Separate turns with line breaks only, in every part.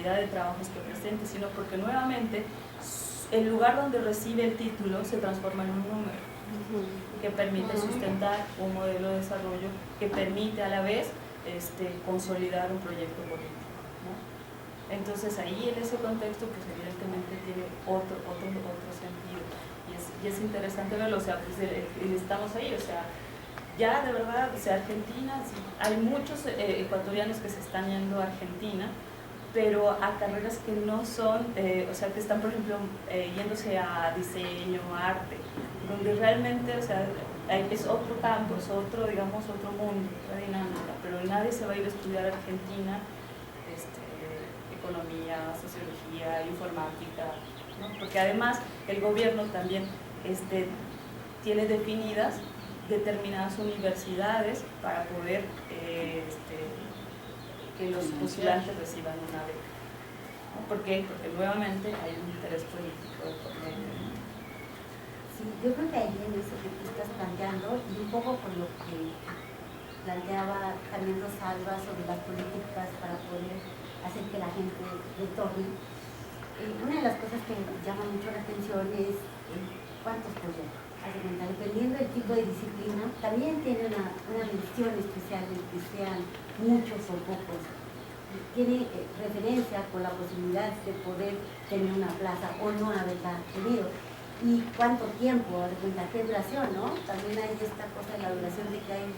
de trabajos que presente, sino porque nuevamente el lugar donde recibe el título se transforma en un número que permite sustentar un modelo de desarrollo que permite a la vez consolidar un proyecto político, ¿no? Entonces ahí en ese contexto pues evidentemente tiene otro sentido y es interesante verlo, o sea, pues, estamos ahí, o sea, ya de verdad, o sea, Argentina, sí, hay muchos ecuatorianos que se están yendo a Argentina, pero a carreras que no son, o sea, que están, por ejemplo, yéndose a diseño, arte, donde realmente, o sea, es otro campo, es otro, digamos, otro mundo, otra dinámica, pero nadie se va a ir a estudiar a Argentina economía, sociología, informática, ¿no? Porque además el gobierno también tiene definidas determinadas universidades para poder que los postulantes reciban una beca, ¿no? ¿Por qué? Porque nuevamente hay un interés político de por medio.
Sí, yo creo que ahí en eso que tú estás planteando, y un poco con lo que planteaba también Rosalba sobre las políticas para poder hacer que la gente retorne, una de las cosas que llama mucho la atención es cuántos proyectos. Dependiendo del tipo de disciplina, también tiene una mención especial de que sean muchos o pocos. Tiene referencia con la posibilidad de poder tener una plaza o no haberla tenido. Y cuánto tiempo, qué duración, ¿no? También hay esta cosa de la duración de que hay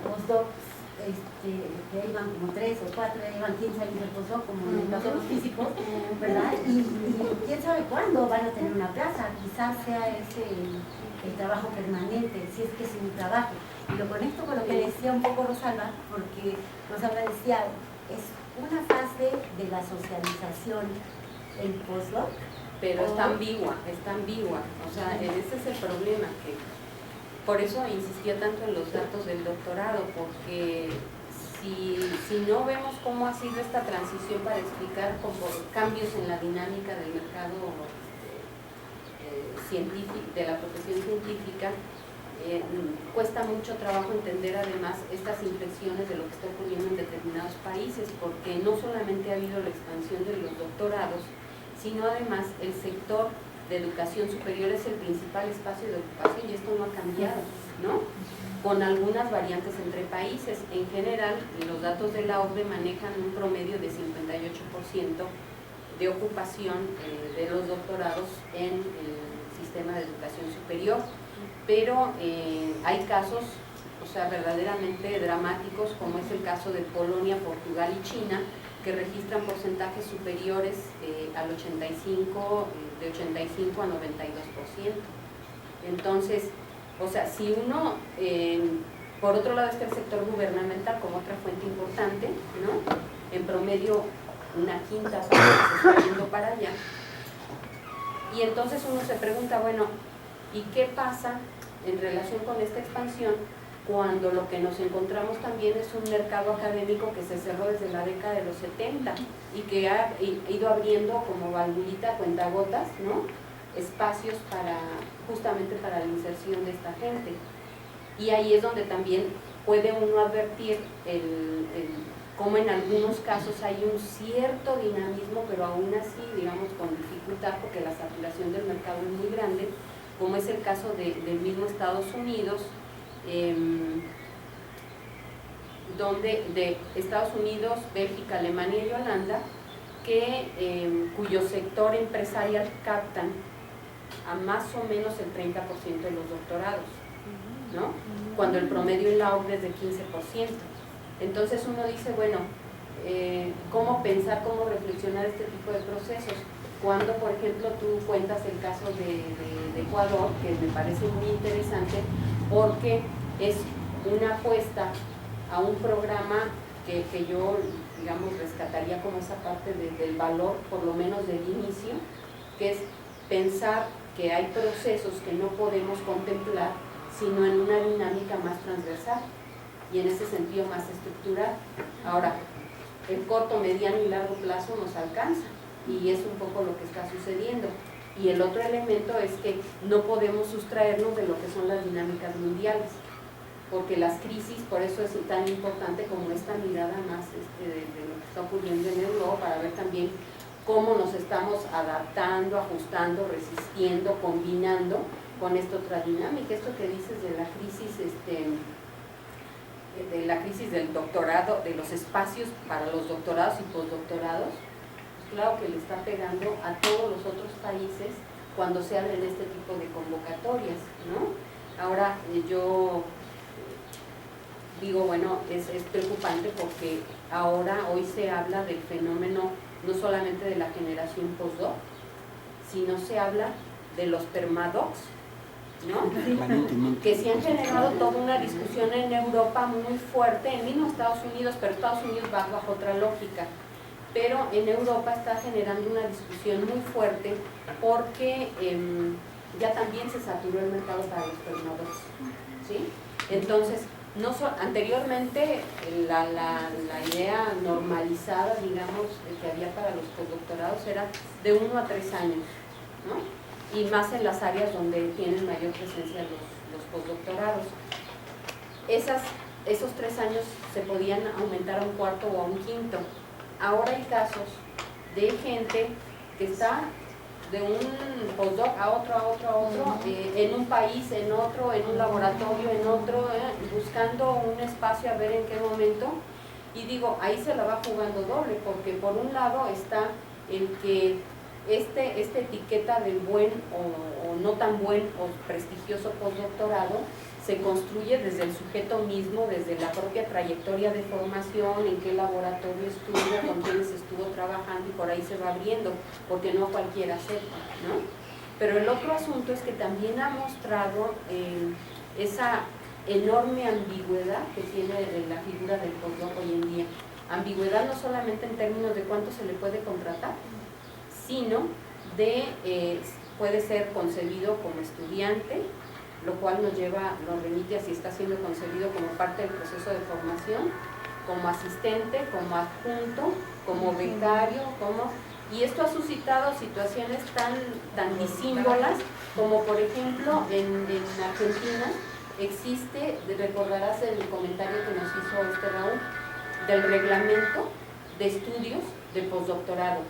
postdocs que iban como 3 o 4, ya llevan 15 años de postdoc, como en el caso de los físicos, ¿verdad? Y quién sabe cuándo van a tener una plaza, quizás sea ese el trabajo permanente, si es que es un trabajo. Y lo conecto con lo que decía un poco Rosalba, porque Rosalba decía, es una fase de la socialización el postdoc,
pero está ambigua, o sea, ese es el problema, que por eso insistía tanto en los datos del doctorado, porque si no vemos cómo ha sido esta transición para explicar como cambios en la dinámica del mercado científico, de la profesión científica, cuesta mucho trabajo entender además estas inflexiones de lo que está ocurriendo en determinados países, porque no solamente ha habido la expansión de los doctorados, sino además el sector de educación superior es el principal espacio de ocupación y esto no ha cambiado, ¿no? Con algunas variantes entre países. En general, los datos de la OCDE manejan un promedio de 58% de ocupación de los doctorados en el sistema de educación superior, pero hay casos, o sea, verdaderamente dramáticos, como es el caso de Polonia, Portugal y China, que registran porcentajes superiores al 85, de 85 a 92%. Entonces, o sea, si uno, por otro lado está el sector gubernamental como otra fuente importante, ¿no? En promedio una quinta parte se está yendo para allá. Y entonces uno se pregunta, bueno, ¿y qué pasa en relación con esta expansión cuando lo que nos encontramos también es un mercado académico que se cerró desde la década de los 70 y que ha ido abriendo como valvulita, cuentagotas, ¿no? Espacios justamente para la inserción de esta gente? Y ahí es donde también puede uno advertir cómo en algunos casos hay un cierto dinamismo, pero aún así, digamos, con dificultad, porque la saturación del mercado es muy grande, como es el caso del mismo Estados Unidos, donde de Estados Unidos, Bélgica, Alemania y Holanda, cuyo sector empresarial captan a más o menos el 30% de los doctorados, ¿no? Cuando el promedio en la OCDE es de 15%. Entonces uno dice, bueno, ¿cómo pensar, cómo reflexionar este tipo de procesos? Cuando, por ejemplo, tú cuentas el caso de Ecuador, que me parece muy interesante, porque es una apuesta a un programa que yo, digamos, rescataría como esa parte del valor, por lo menos del inicio, que es pensar que hay procesos que no podemos contemplar, sino en una dinámica más transversal y en ese sentido más estructural. Ahora, el corto, mediano y largo plazo nos alcanza y es un poco lo que está sucediendo. Y el otro elemento es que no podemos sustraernos de lo que son las dinámicas mundiales. porque las crisis, por eso es tan importante como esta mirada más de lo que está ocurriendo en Europa, para ver también cómo nos estamos adaptando, ajustando, resistiendo, combinando con esta otra dinámica. Esto que dices de la crisis del doctorado, de los espacios para los doctorados y postdoctorados, pues claro que le está pegando a todos los otros países cuando se abren este tipo de convocatorias, ¿no? Ahora yo digo, bueno, es preocupante porque hoy se habla del fenómeno no solamente de la generación postdoc, sino se habla de los permadocs, ¿no? Que se han generado toda una discusión en Europa muy fuerte, en mismo Estados Unidos, pero Estados Unidos va bajo otra lógica. Pero en Europa está generando una discusión muy fuerte porque ya también se saturó el mercado para los permadocs, ¿sí? Entonces, anteriormente la idea normalizada, digamos, que había para los postdoctorados era de 1 a 3 años, ¿no? Y más en las áreas donde tienen mayor presencia los postdoctorados. Esos 3 años se podían aumentar a 1 cuarto o a 1 quinto. Ahora hay casos de gente que está de un postdoc a otro, en un país, en otro, en un laboratorio, en otro, buscando un espacio a ver en qué momento. Y digo, ahí se la va jugando doble, porque por un lado está el que esta etiqueta del buen o no tan buen o prestigioso postdoctorado se construye desde el sujeto mismo, desde la propia trayectoria de formación, en qué laboratorio estuvo, con quiénes estuvo trabajando, y por ahí se va abriendo, porque no cualquiera acepta, ¿no? Pero el otro asunto es que también ha mostrado esa enorme ambigüedad que tiene la figura del postdoc hoy en día. Ambigüedad no solamente en términos de cuánto se le puede contratar, sino puede ser concebido como estudiante, lo cual nos remite a si está siendo concebido como parte del proceso de formación, como asistente, como adjunto, como becario, y esto ha suscitado situaciones tan disímbolas como, por ejemplo, en Argentina existe, recordarás el comentario que nos hizo Raúl, del reglamento de estudios de postdoctorado,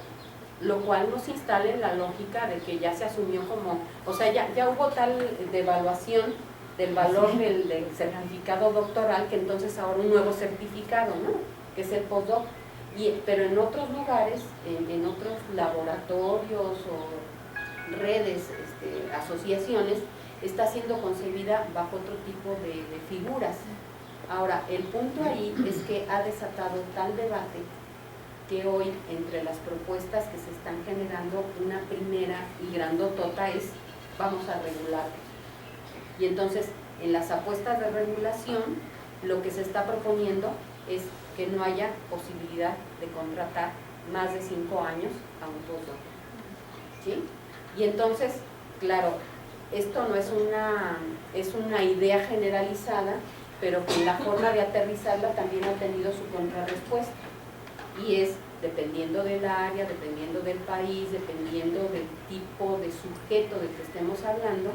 lo cual nos instala en la lógica de que ya se asumió como, o sea, ya hubo tal devaluación del valor del certificado doctoral, que entonces ahora un nuevo certificado, ¿no?, que es el postdoc. Pero en otros lugares, en otros laboratorios o redes, asociaciones, está siendo concebida bajo otro tipo de figuras. Ahora, el punto ahí es que ha desatado tal debate que hoy, entre las propuestas que se están generando, una primera y grandotota es: vamos a regular. Y entonces, en las apuestas de regulación, lo que se está proponiendo es que no haya posibilidad de contratar más de 5 años a un postdoc, ¿sí? Y entonces, claro, esto no es una idea generalizada, pero que la forma de aterrizarla también ha tenido su contrarrespuesta. Y es, dependiendo del área, dependiendo del país, dependiendo del tipo de sujeto del que estemos hablando,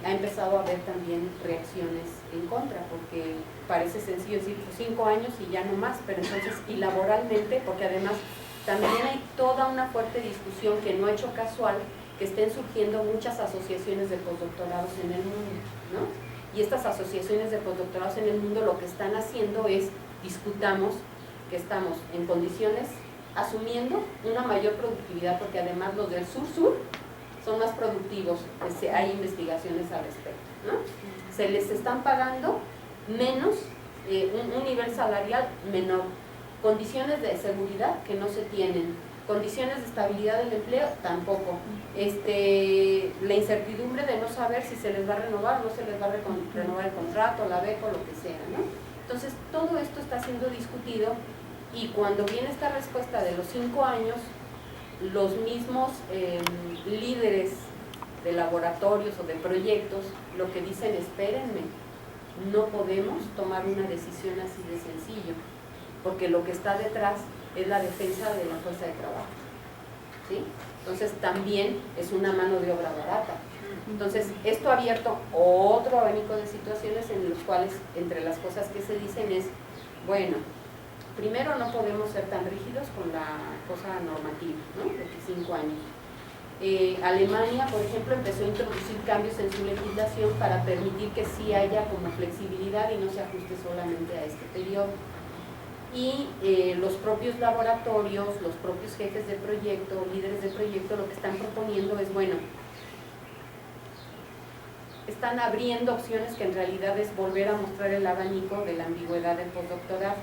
ha empezado a haber también reacciones en contra, porque parece sencillo decir, pues 5 años y ya no más, pero entonces, y laboralmente, porque además también hay toda una fuerte discusión que no ha hecho casual, que estén surgiendo muchas asociaciones de postdoctorados en el mundo, ¿no? Y estas asociaciones de postdoctorados en el mundo lo que están haciendo es: discutamos que estamos en condiciones, asumiendo una mayor productividad, porque además los del sur-sur son más productivos, hay investigaciones al respecto, ¿no? Se les están pagando menos, un nivel salarial menor, condiciones de seguridad que no se tienen, condiciones de estabilidad del empleo tampoco, la incertidumbre de no saber si se les va a renovar o no se les va a renovar el contrato, la beca o lo que sea, ¿no? Entonces, todo esto está siendo discutido, y cuando viene esta respuesta de los 5 años, los mismos líderes de laboratorios o de proyectos lo que dicen: espérenme, no podemos tomar una decisión así de sencillo, porque lo que está detrás es la defensa de la fuerza de trabajo, ¿sí? Entonces también es una mano de obra barata, Entonces, esto ha abierto otro abanico de situaciones en los cuales, entre las cosas que se dicen es, bueno, primero no podemos ser tan rígidos con la cosa normativa, ¿no? 25 años. Alemania, por ejemplo, empezó a introducir cambios en su legislación para permitir que sí haya como flexibilidad y no se ajuste solamente a este periodo. Y los propios laboratorios, los propios jefes de proyecto, líderes de proyecto, lo que están proponiendo es, bueno, están abriendo opciones que en realidad es volver a mostrar el abanico de la ambigüedad del postdoctorado.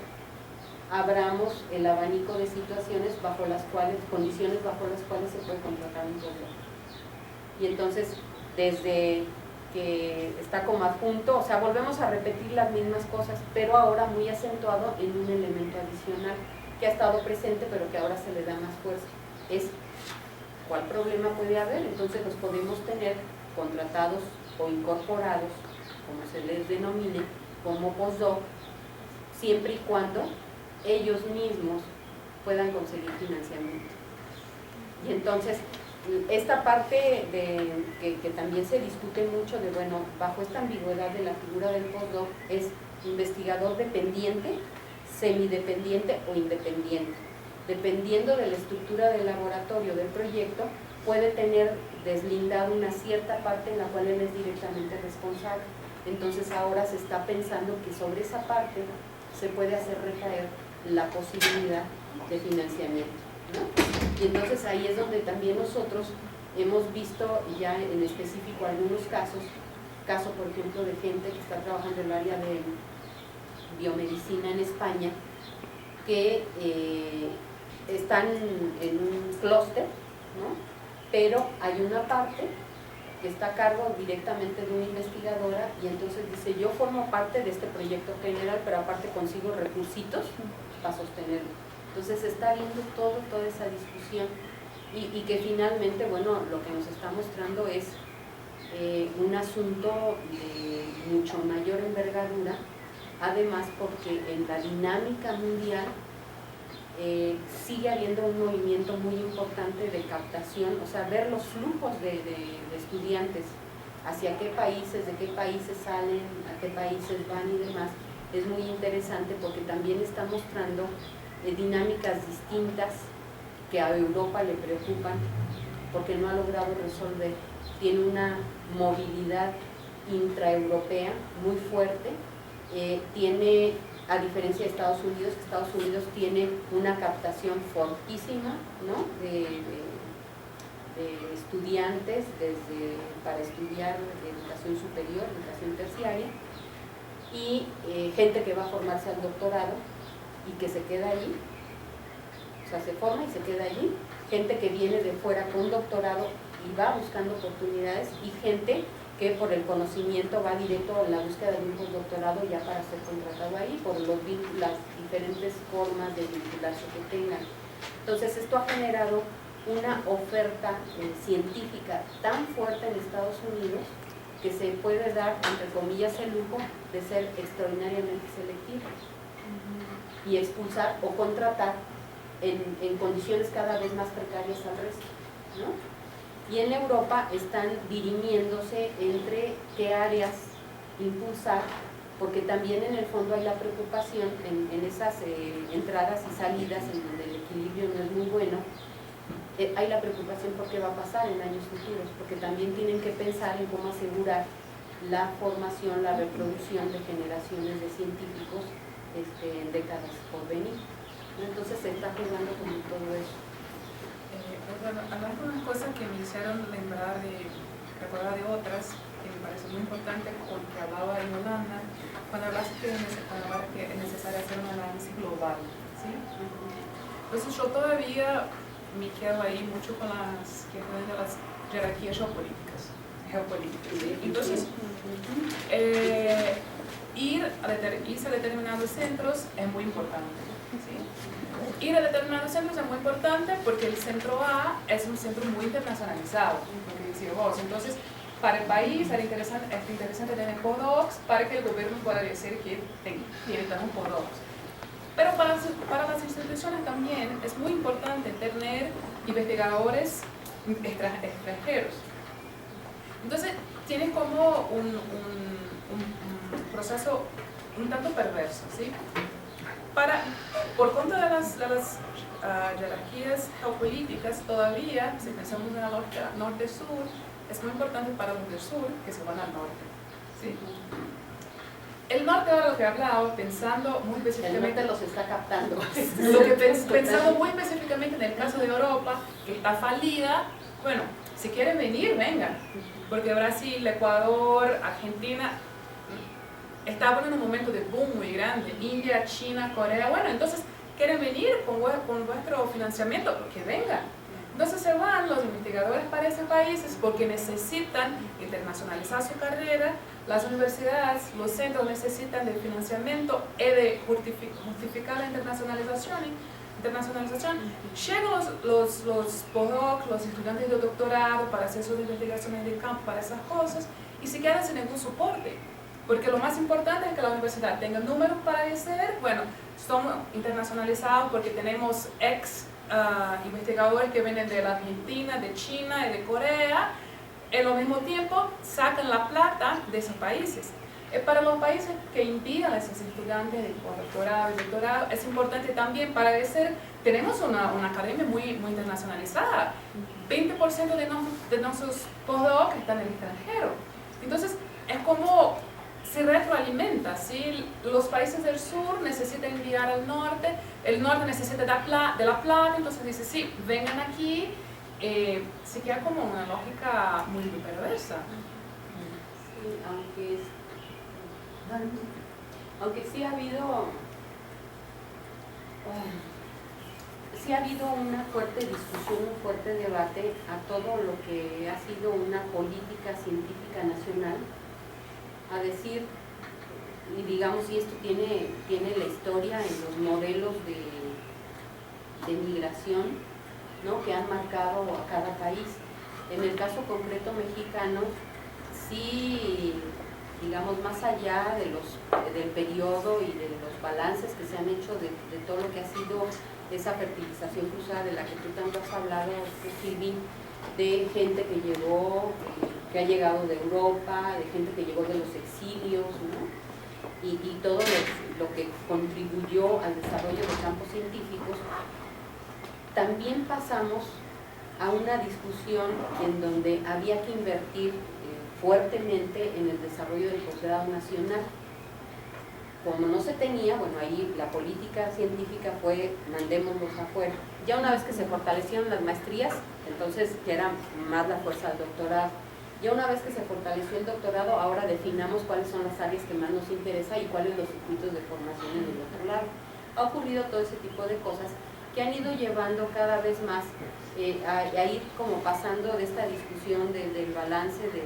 Abramos el abanico de situaciones bajo las cuales, condiciones bajo las cuales se puede contratar un postdoc. Y entonces, desde que está como adjunto, o sea, volvemos a repetir las mismas cosas, pero ahora muy acentuado en un elemento adicional que ha estado presente, pero que ahora se le da más fuerza. Es, ¿cuál problema puede haber? Entonces los podemos tener contratados o incorporados, como se les denomine, como postdoc, siempre y cuando ellos mismos puedan conseguir financiamiento. Y entonces, esta parte que también se discute mucho de, bueno, bajo esta ambigüedad de la figura del postdoc, es investigador dependiente, semidependiente o independiente. Dependiendo de la estructura del laboratorio, del proyecto, puede tener deslindado una cierta parte en la cual él es directamente responsable. Entonces ahora se está pensando que sobre esa parte se puede hacer recaer la posibilidad de financiamiento, ¿no? Y entonces ahí es donde también nosotros hemos visto ya en específico algunos casos, caso por ejemplo de gente que está trabajando en el área de biomedicina en España, que están en un clúster, ¿no? Pero hay una parte que está a cargo directamente de una investigadora y entonces dice, yo formo parte de este proyecto general, pero aparte consigo recursitos para sostenerlo. Entonces se está viendo toda esa discusión y que finalmente, bueno, lo que nos está mostrando es un asunto de mucho mayor envergadura, además porque en la dinámica mundial sigue habiendo un movimiento muy importante de captación, o sea, ver los flujos de estudiantes, hacia qué países, de qué países salen, a qué países van y demás, es muy interesante porque también está mostrando dinámicas distintas que a Europa le preocupan porque no ha logrado resolver. Tiene una movilidad intraeuropea muy fuerte, tiene, a diferencia de Estados Unidos, que Estados Unidos tiene una captación fortísima, ¿no? de estudiantes para estudiar educación superior, educación terciaria, y gente que va a formarse al doctorado y que se queda allí, o sea, se forma y se queda allí, gente que viene de fuera con doctorado y va buscando oportunidades, y gente que por el conocimiento va directo a la búsqueda de un postdoctorado ya para ser contratado ahí, por las diferentes formas de vincularse que tengan. Entonces esto ha generado una oferta científica tan fuerte en Estados Unidos que se puede dar, entre comillas, el lujo de ser extraordinariamente selectivo y expulsar o contratar en condiciones cada vez más precarias al resto, ¿no? Y en Europa están dirimiéndose entre qué áreas impulsar, porque también en el fondo hay la preocupación en esas entradas y salidas en donde el equilibrio no es muy bueno. Hay la preocupación por qué va a pasar en años futuros, porque también tienen que pensar en cómo asegurar la formación, la reproducción de generaciones de científicos en décadas por venir. Entonces se está jugando con todo eso.
Bueno, hablando de unas cosas que me hicieron recordar de otras, que me parece muy importante, con que hablaba en Holanda, cuando hablaste que es necesario hacer un análisis global, ¿sí? Entonces yo todavía me quedo ahí mucho con las jerarquías geopolíticas. Entonces, irse a determinados centros es muy importante, ¿sí? Ir a determinados centros es muy importante porque el centro A es un centro muy internacionalizado. Entonces, para el país es interesante tener postdocs para que el gobierno pueda decir que tiene tantos postdocs. Pero para las instituciones también es muy importante tener investigadores extranjeros. Entonces, tienes como un proceso un tanto perverso, ¿sí? Por cuenta de las jerarquías geopolíticas, todavía, si pensamos en la lógica norte-sur, es muy importante para los del sur que se van al norte, ¿sí? El norte, ahora lo que hablaba, pensando muy específicamente...
El norte los está captando.
Lo que pensando muy específicamente en el caso de Europa, que está fallida, bueno, si quieren venir, vengan, porque Brasil, Ecuador, Argentina estaban en un momento de boom muy grande, India, China, Corea, bueno, entonces quieren venir con vuestro financiamiento, que vengan. Entonces se van los investigadores para esos países porque necesitan internacionalizar su carrera, las universidades, los centros necesitan de financiamiento y de justificar la internacionalización. Llegan los postdocs, los estudiantes de doctorado para hacer sus investigaciones de campo, para esas cosas, y se quedan sin ningún soporte. Porque lo más importante es que la universidad tenga números para crecer. Bueno, somos internacionalizados porque tenemos investigadores que vienen de la Argentina, de China y de Corea. En al mismo tiempo sacan la plata de esos países. Para los países que envían a esos estudiantes de doctorado y doctorado, es importante también para crecer. Tenemos una academia muy internacionalizada. 20% de nuestros postdocs están en el extranjero. Entonces, es como se retroalimenta, ¿sí? Los países del sur necesitan enviar al norte, el norte necesita de la plata, entonces dice, sí, vengan aquí, se queda como una lógica muy perversa.
Sí, aunque sí ha habido una fuerte discusión, un fuerte debate a todo lo que ha sido una política científica nacional, a decir, y digamos, si esto tiene la historia en los modelos de migración, ¿no?, que han marcado a cada país. En el caso concreto mexicano, sí, digamos, más allá del periodo y de los balances que se han hecho de todo lo que ha sido esa fertilización cruzada de la que tú tanto has hablado, Silvi, de gente que llegó, que ha llegado de Europa, de gente que llegó de los exilios, ¿no?, y todo lo que contribuyó al desarrollo de campos científicos. También pasamos a una discusión en donde había que invertir fuertemente en el desarrollo del posgrado nacional. Como no se tenía, bueno, ahí la política científica fue mandémoslos afuera. Ya una vez que se fortalecieron las maestrías, entonces ya era más la fuerza del doctorado. Ya una vez que se fortaleció el doctorado, ahora definamos cuáles son las áreas que más nos interesa y cuáles los circuitos de formación en el otro lado. Ha ocurrido todo ese tipo de cosas que han ido llevando cada vez más a ir como pasando de esta discusión del balance de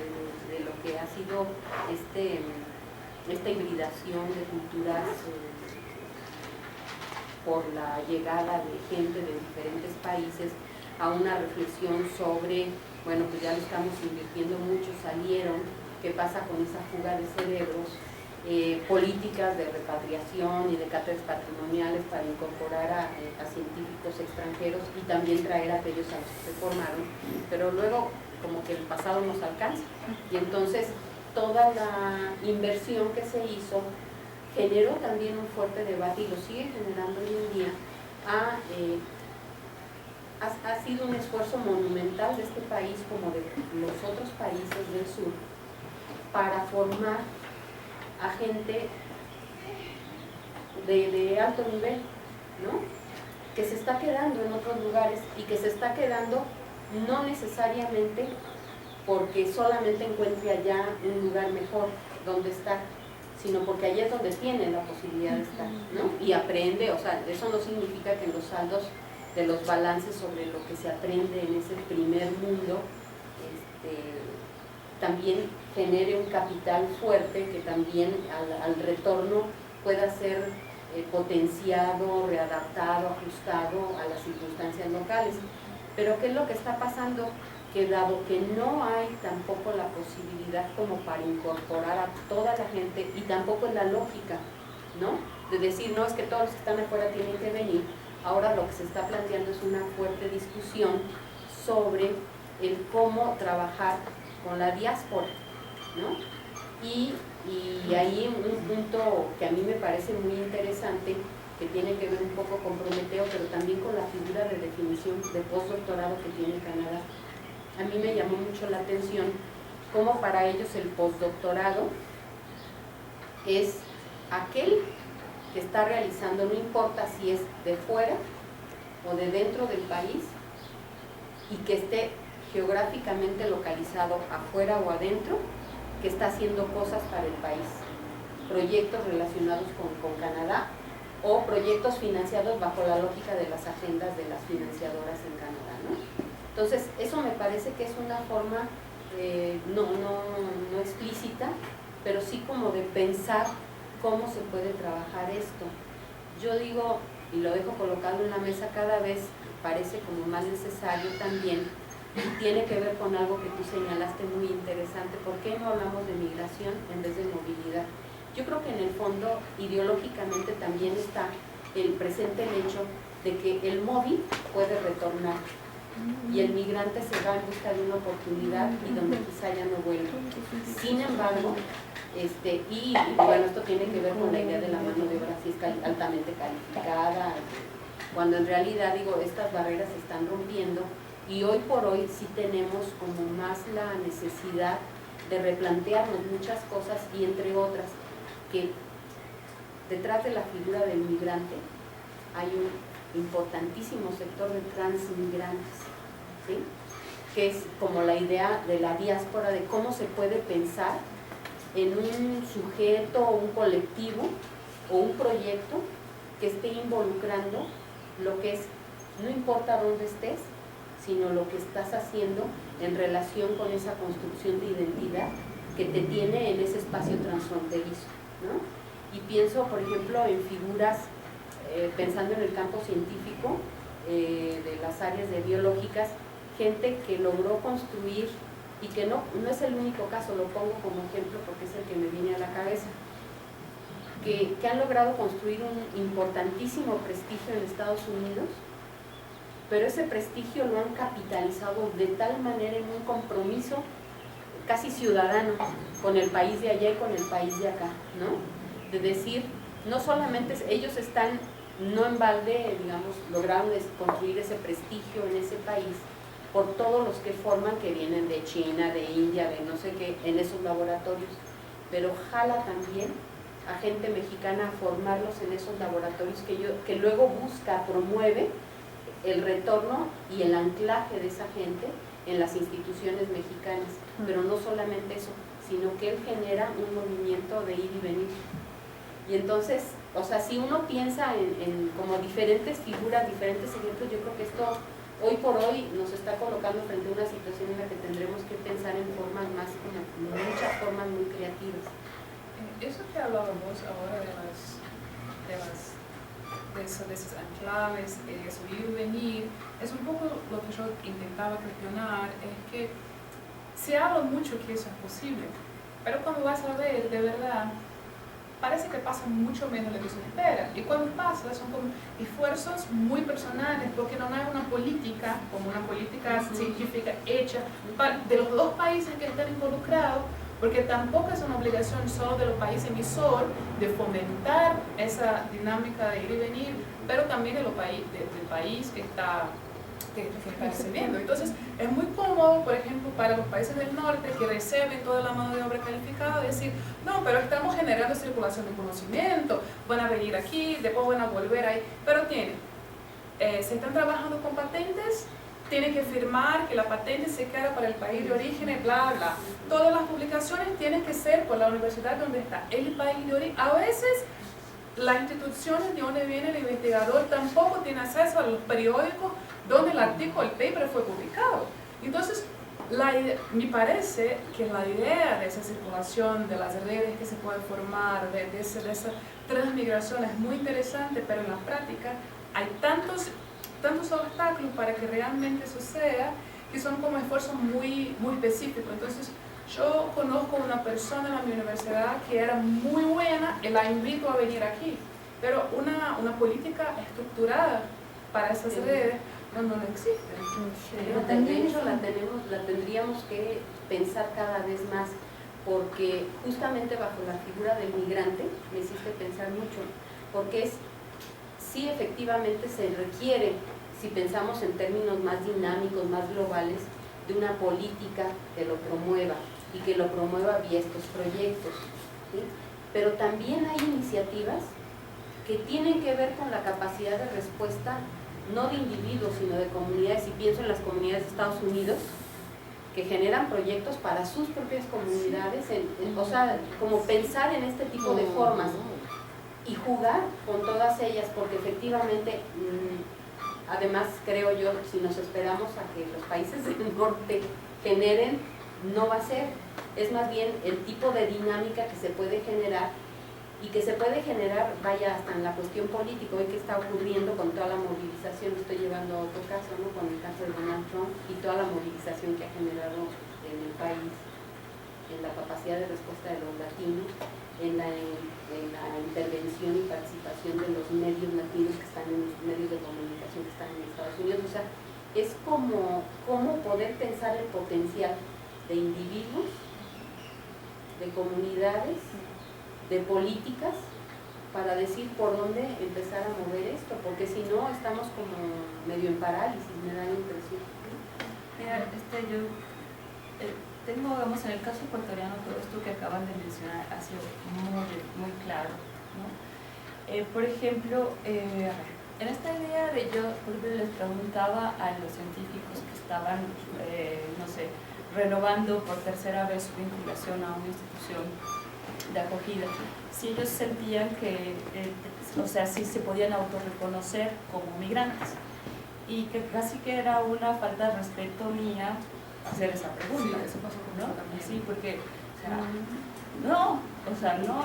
lo que ha sido esta hibridación de culturas por la llegada de gente de diferentes países, a una reflexión sobre, bueno, pues ya lo estamos invirtiendo mucho, salieron, qué pasa con esa fuga de cerebros, políticas de repatriación y de cátedras patrimoniales para incorporar a científicos extranjeros y también traer a aquellos a los que se formaron, pero luego como que el pasado nos alcanza, y entonces toda la inversión que se hizo generó también un fuerte debate, y lo sigue generando hoy en día. Ha sido un esfuerzo monumental de este país, como de los otros países del sur, para formar a gente de alto nivel, ¿no?, que se está quedando en otros lugares, y que se está quedando no necesariamente porque solamente encuentre allá un lugar mejor donde estar, sino porque allá es donde tiene la posibilidad de estar, ¿no?, y aprende. O sea, eso no significa que los saldos de los balances sobre lo que se aprende en ese primer mundo también genere un capital fuerte que también al retorno pueda ser potenciado, readaptado, ajustado a las circunstancias locales. Pero ¿qué es lo que está pasando? Que dado que no hay tampoco la posibilidad como para incorporar a toda la gente, y tampoco es la lógica, ¿no?, de decir, no, es que todos los que están afuera tienen que venir. Ahora lo que se está planteando es una fuerte discusión sobre el cómo trabajar con la diáspora, ¿no? Y ahí un punto que a mí me parece muy interesante, que tiene que ver un poco con Prometeo, pero también con la figura de definición de postdoctorado que tiene Canadá. A mí me llamó mucho la atención cómo para ellos el postdoctorado es aquel que está realizando, no importa si es de fuera o de dentro del país, y que esté geográficamente localizado afuera o adentro, que está haciendo cosas para el país, proyectos relacionados con Canadá o proyectos financiados bajo la lógica de las agendas de las financiadoras en Canadá, ¿no? Entonces, eso me parece que es una forma no explícita, pero sí como de pensar cómo se puede trabajar esto. Yo digo, y lo dejo colocado en la mesa, cada vez parece como más necesario también, y tiene que ver con algo que tú señalaste muy interesante. ¿Por qué no hablamos de migración en vez de movilidad? Yo creo que en el fondo, ideológicamente también está presente el hecho de que el móvil puede retornar y el migrante se va en busca de una oportunidad y donde quizá ya no vuelva. Sin embargo, y bueno, esto tiene que ver con la idea de la mano de obra, si es altamente calificada, cuando en realidad, digo, estas barreras se están rompiendo, y hoy por hoy sí tenemos como más la necesidad de replantearnos muchas cosas, y entre otras, que detrás de la figura del migrante hay un importantísimo sector de transmigrantes, ¿sí? Que es como la idea de la diáspora, de cómo se puede pensar en un sujeto o un colectivo o un proyecto que esté involucrando lo que es, no importa dónde estés, sino lo que estás haciendo en relación con esa construcción de identidad que te tiene en ese espacio transfronterizo, ¿no? Y pienso, por ejemplo, en figuras, pensando en el campo científico, de las áreas de biológicas, gente que logró construir, y que no es el único caso, lo pongo como ejemplo porque es el que me viene a la cabeza, que han logrado construir un importantísimo prestigio en Estados Unidos, pero ese prestigio lo han capitalizado de tal manera en un compromiso casi ciudadano con el país de allá y con el país de acá, ¿no? De decir, no solamente ellos están, no en balde, digamos, lograron construir ese prestigio en ese país por todos los que forman, que vienen de China, de India, de no sé qué, en esos laboratorios, pero jala también a gente mexicana a formarlos en esos laboratorios que luego busca, promueve el retorno y el anclaje de esa gente en las instituciones mexicanas, pero no solamente eso, sino que él genera un movimiento de ir y venir. Y entonces, o sea, si uno piensa en como diferentes figuras, diferentes ejemplos, yo creo que esto hoy por hoy nos está colocando frente a una situación en la que tendremos que pensar en formas más, muchas formas muy creativas.
Eso que hablábamos ahora de esos enclaves, eso ir y venir, es un poco lo que yo intentaba cuestionar, es que se habla mucho que eso es posible, pero cuando vas a ver de verdad, parece que pasa mucho menos de lo que se espera, y cuando pasa son como esfuerzos muy personales, porque no hay una política, como una política científica hecha de los dos países que están involucrados, porque tampoco es una obligación solo de los países emisores de fomentar esa dinámica de ir y venir, pero también del país que está recibiendo. Entonces, es muy cómodo, por ejemplo, para los países del norte que reciben toda la mano de obra calificada, decir, no, pero estamos generando circulación de conocimiento, van a venir aquí, después van a volver ahí, pero se están trabajando con patentes, tienen que firmar que la patente se queda para el país de origen, bla, bla. Todas las publicaciones tienen que ser por la universidad donde está el país de origen. A veces, las instituciones de donde viene el investigador tampoco tienen acceso a los periódicos donde el artículo, el paper fue publicado. Entonces, me parece que la idea de esa circulación, de las redes que se pueden formar, de esa transmigración es muy interesante, pero en la práctica hay tantos obstáculos para que realmente suceda, que son como esfuerzos muy específicos. Entonces, yo conozco una persona en mi universidad que era muy buena y la invito a venir aquí, pero una política estructurada para esas redes no existe.
Pero también eso la tendríamos que pensar cada vez más, porque justamente bajo la figura del migrante me hiciste pensar mucho, porque sí efectivamente se requiere, si pensamos en términos más dinámicos, más globales, de una política que lo promueva y que lo promueva vía estos proyectos, ¿sí? Pero también hay iniciativas que tienen que ver con la capacidad de respuesta no de individuos, sino de comunidades, y pienso en las comunidades de Estados Unidos, que generan proyectos para sus propias comunidades, o sea, como pensar en este tipo de formas y jugar con todas ellas, porque efectivamente, además creo yo, si nos esperamos a que los países del norte generen, no va a ser, es más bien el tipo de dinámica que se puede generar, y que se puede generar, vaya, hasta en la cuestión política, hoy que está ocurriendo con toda la movilización, estoy llevando a otro caso, ¿no?, con el caso de Donald Trump y toda la movilización que ha generado en el país, en la capacidad de respuesta de los latinos, en la intervención y participación de los medios latinos que están en los medios de comunicación que están en Estados Unidos. O sea, es como poder pensar el potencial de individuos, de comunidades, de políticas, para decir por dónde empezar a mover esto, porque si no estamos como medio en parálisis, me da la impresión.
Mira, yo tengo, digamos, en el caso ecuatoriano, todo esto que acaban de mencionar ha sido muy claro, ¿no? Por ejemplo, en esta idea de yo, por ejemplo, les preguntaba a los científicos que estaban, no sé, renovando por tercera vez su vinculación a una institución de acogida, si ellos sentían que, o sea, si se podían autorreconocer como migrantes, y que casi que era una falta de respeto mía hacer esa pregunta.
Sí, eso pasó con
¿no?
eso también.
Sí, porque, no,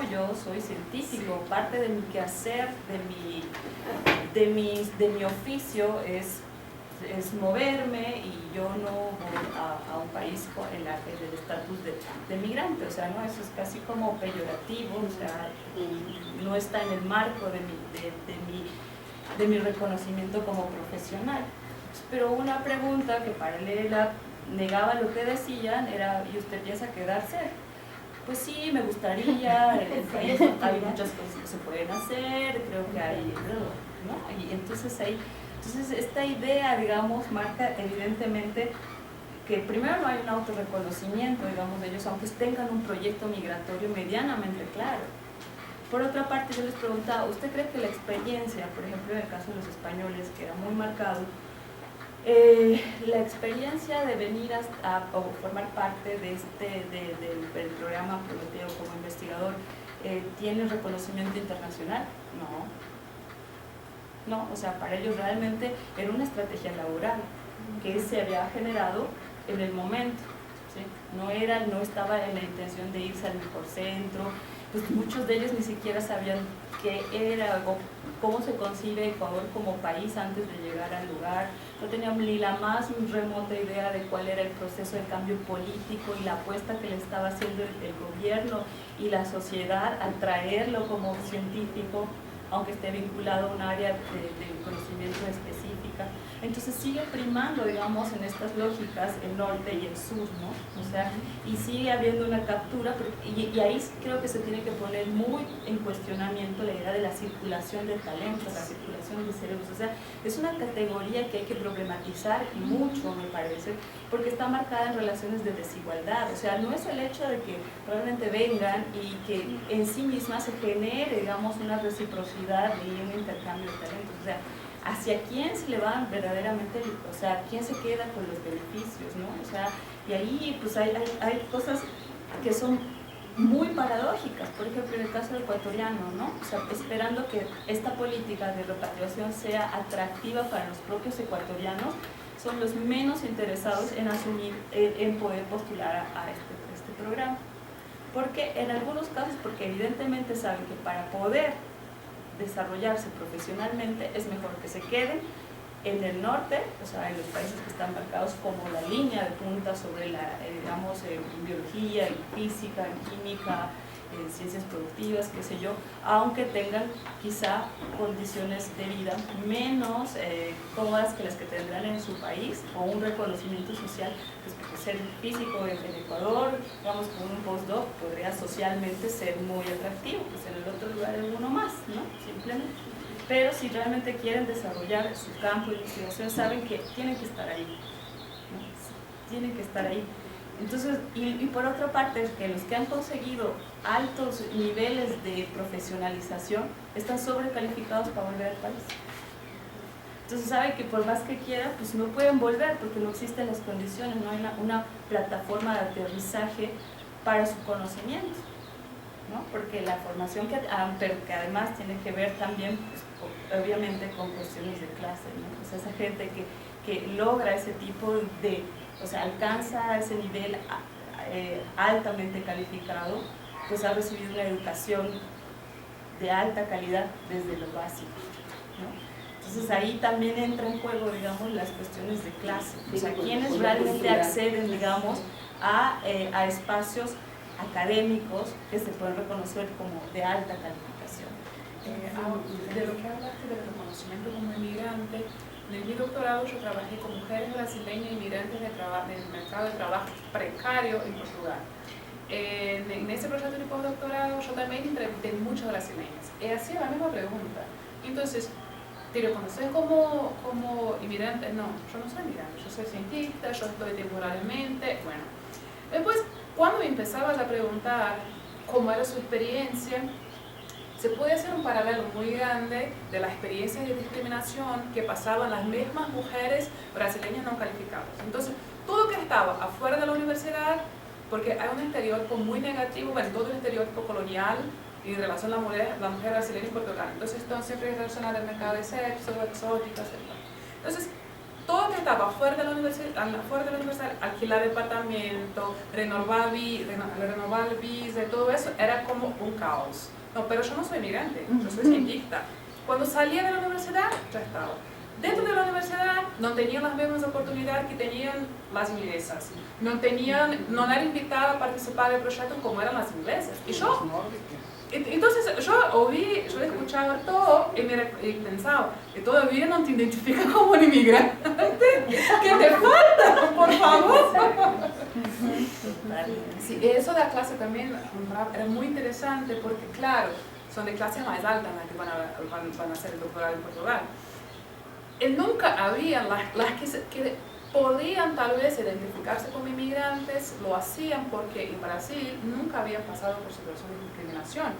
yo soy científico,
Sí.
parte de mi quehacer, de mi oficio es moverme, y yo no voy a un país en el estatus de migrante, o sea, no, eso es casi como peyorativo, o sea, no está en el marco de mi reconocimiento como profesional. Pero una pregunta que paralela negaba lo que decían era: ¿y usted piensa quedarse? Pues sí, me gustaría, en el país hay muchas cosas que se pueden hacer, creo que hay, ¿no? Y entonces esta idea, digamos, marca evidentemente que primero no hay un autorreconocimiento, digamos, de ellos, aunque tengan un proyecto migratorio medianamente claro. Por otra parte, yo les preguntaba: ¿usted cree que la experiencia, por ejemplo, en el caso de los españoles, que era muy marcado, la experiencia de venir a formar parte del programa Prometeo como investigador, tiene reconocimiento internacional? No, o sea, para ellos realmente era una estrategia laboral que se había generado en el momento, ¿sí? No estaba en la intención de irse al mejor centro, pues muchos de ellos ni siquiera sabían qué era o cómo se concibe Ecuador como país antes de llegar al lugar, no tenían ni la más remota idea de cuál era el proceso de cambio político y la apuesta que le estaba haciendo el gobierno y la sociedad al traerlo como científico, aunque esté vinculado a un área de conocimiento específica. Entonces sigue primando, digamos, en estas lógicas el norte y el sur, ¿no? O sea, y sigue habiendo una captura, y ahí creo que se tiene que poner muy en cuestionamiento la idea de la circulación de talentos, la circulación de cerebros. O sea, es una categoría que hay que problematizar, y mucho, me parece, porque está marcada en relaciones de desigualdad. O sea, no es el hecho de que realmente vengan y que en sí misma se genere, digamos, una reciprocidad y un intercambio de talentos. O sea, ¿hacia quién se le van verdaderamente, o sea, quién se queda con los beneficios, ¿no? O sea, y ahí pues hay cosas que son muy paradójicas, por ejemplo, en el caso del ecuatoriano, ¿no? O sea, esperando que esta política de repatriación sea atractiva para los propios ecuatorianos, son los menos interesados en asumir, en poder postular a este programa. Porque en algunos casos, porque evidentemente saben que para poder desarrollarse profesionalmente es mejor que se queden en el norte, o sea, en los países que están marcados como la línea de punta sobre la, digamos, en biología, en física, en química, ciencias productivas, qué sé yo, aunque tengan quizá condiciones de vida menos cómodas que las que tendrán en su país, o un reconocimiento social, pues porque ser físico en Ecuador, digamos, con un postdoc podría socialmente ser muy atractivo, pues en el otro lugar es uno más, ¿no? Simplemente. Pero si realmente quieren desarrollar su campo de investigación, saben que tienen que estar ahí, ¿no? Tienen que estar ahí. Entonces, y por otra parte, que los que han conseguido altos niveles de profesionalización están sobrecalificados para volver al país. Entonces saben que por más que quieran, pues no pueden volver porque no existen las condiciones, no hay una plataforma de aterrizaje para su conocimiento, ¿no? Porque la formación pero que además tiene que ver también, pues, obviamente, con cuestiones de clase, ¿no? O sea, esa gente que logra ese tipo de, o sea, alcanza ese nivel altamente calificado, pues ha recibido una educación de alta calidad desde lo básico, ¿no? Entonces ahí también entra en juego, digamos, las cuestiones de clase, o sea, quienes realmente acceden, digamos, a espacios académicos que se pueden reconocer como de alta calificación.
De lo que hablaste del reconocimiento como inmigrante, en mi doctorado yo trabajé con mujeres brasileñas inmigrantes del mercado de trabajo precario en Portugal. En ese proyecto de postdoctorado yo también entrevisté muchas brasileñas. Hacía la misma pregunta. Entonces, ¿te reconoces como inmigrante? No, yo no soy inmigrante, yo soy cientista, yo estoy temporalmente. Bueno, después, cuando empezabas a preguntar cómo era su experiencia, se puede hacer un paralelo muy grande de las experiencias de discriminación que pasaban las mismas mujeres brasileñas no calificadas. Entonces, todo que estaba afuera de la universidad, porque hay un estereotipo muy negativo en todo el estereotipo colonial y en relación a la mujer brasileña y Portugal. Entonces, están siempre relacionadas al mercado de sexo, exóticas, etc. Entonces, todo que estaba fuera de la universidad, alquilar departamento, renovar visa, todo eso era como un caos. No, pero yo no soy migrante, yo soy cientista. Cuando salía de la universidad, ya estaba. Dentro de la universidad no tenían las mismas oportunidades que tenían las inglesas. No era invitada a participar del proyecto como eran las inglesas. Y yo, entonces yo he escuchado todo y pensaba que todavía no te identificas como un inmigrante. ¿Qué te falta? Por favor. Sí, eso de la clase también era muy interesante porque, claro, son de clases más altas las que van a hacer el doctorado en Portugal. Nunca había las que podían tal vez identificarse como inmigrantes, lo hacían porque en Brasil nunca habían pasado por situación de discriminación,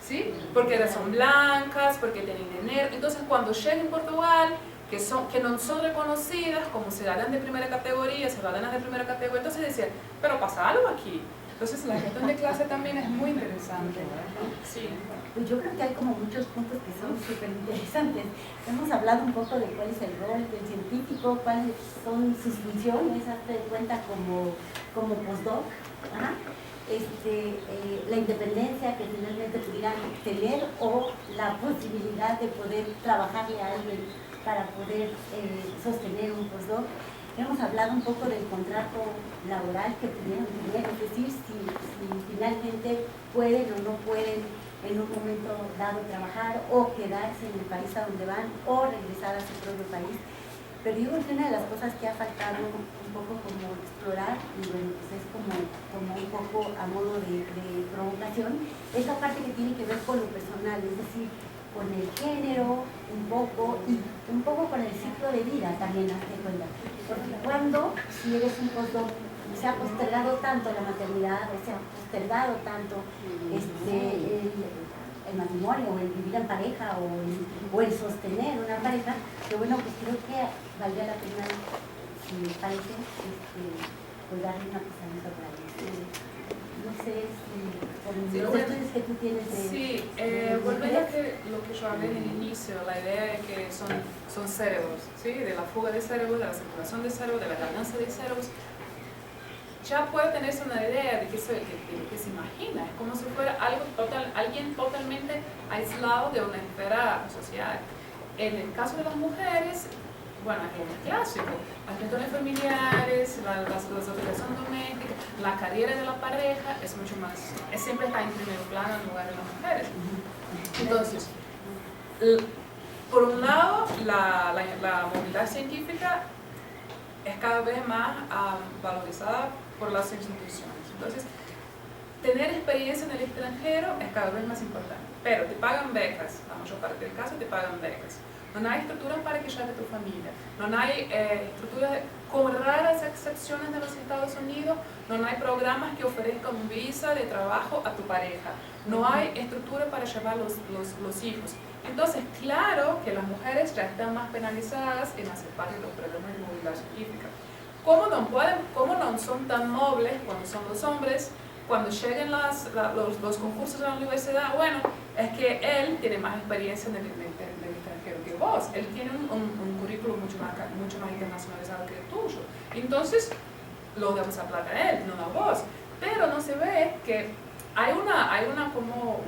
¿sí? Porque son blancas, porque tienen dinero. Entonces cuando llegan en Portugal, que no son reconocidas como ciudadanas de primera categoría, entonces decían, pero pasa algo aquí. Entonces la gestión de clase también es muy interesante. Sí.
Pues yo creo que hay como muchos puntos que son súper interesantes. Hemos hablado un poco de cuál es el rol del científico, cuáles son sus funciones, hazte cuenta como postdoc. La independencia que finalmente pudieran tener o la posibilidad de poder trabajarle a alguien para poder sostener un postdoc. Hemos hablado un poco del contrato laboral que pudieran tener, es decir, si finalmente pueden o no pueden en un momento dado trabajar o quedarse en el país a donde van o regresar a su propio país. Pero yo creo que una de las cosas que ha faltado un poco como explorar, y bueno, pues es como un poco a modo de provocación, es la parte que tiene que ver con lo personal, es decir, con el género, un poco, y un poco con el ciclo de vida también, hazte cuenta. Porque cuando, si eres un postdoc, se ha postergado tanto la maternidad, o se ha postergado tanto el matrimonio, o el vivir en pareja, o el sostener una pareja, que bueno, pues creo que valdría la pena, si me parece, pues darle una pesadilla para él. No sé por los estudios que tú tienes de...
Sí, volviendo a lo que yo hablé en el inicio, la idea de que son cerebros, ¿sí? De la fuga de cerebros, de la circulación de cerebros, de la ganancia de cerebros. Ya puede tenerse una idea de qué se imagina, es como si fuera alguien totalmente aislado de una esfera social. En el caso de las mujeres, bueno, es clásico, las cuestiones familiares, hogares, la obligaciones domésticas, la carrera de la pareja es mucho más, siempre está en primer plano en lugar de las mujeres. Entonces, por un lado, la movilidad científica es cada vez más valorizada por las instituciones. Entonces, tener experiencia en el extranjero es cada vez más importante. Pero te pagan becas, la mayor parte del caso te pagan becas. No hay estructuras para que lleve tu familia. No hay estructuras, con raras excepciones de los Estados Unidos, no hay programas que ofrezcan un visa de trabajo a tu pareja. No hay estructura para llevar los hijos. Entonces, claro que las mujeres ya están más penalizadas en hacer parte de los programas de movilidad científica. ¿Cómo no son tan móviles cuando son los hombres? Cuando lleguen los concursos de la universidad, bueno, es que él tiene más experiencia en el extranjero que vos. Él tiene un currículum mucho más internacionalizado que el tuyo. Entonces, lo debemos hablar a él, no a vos. Pero no se ve que hay como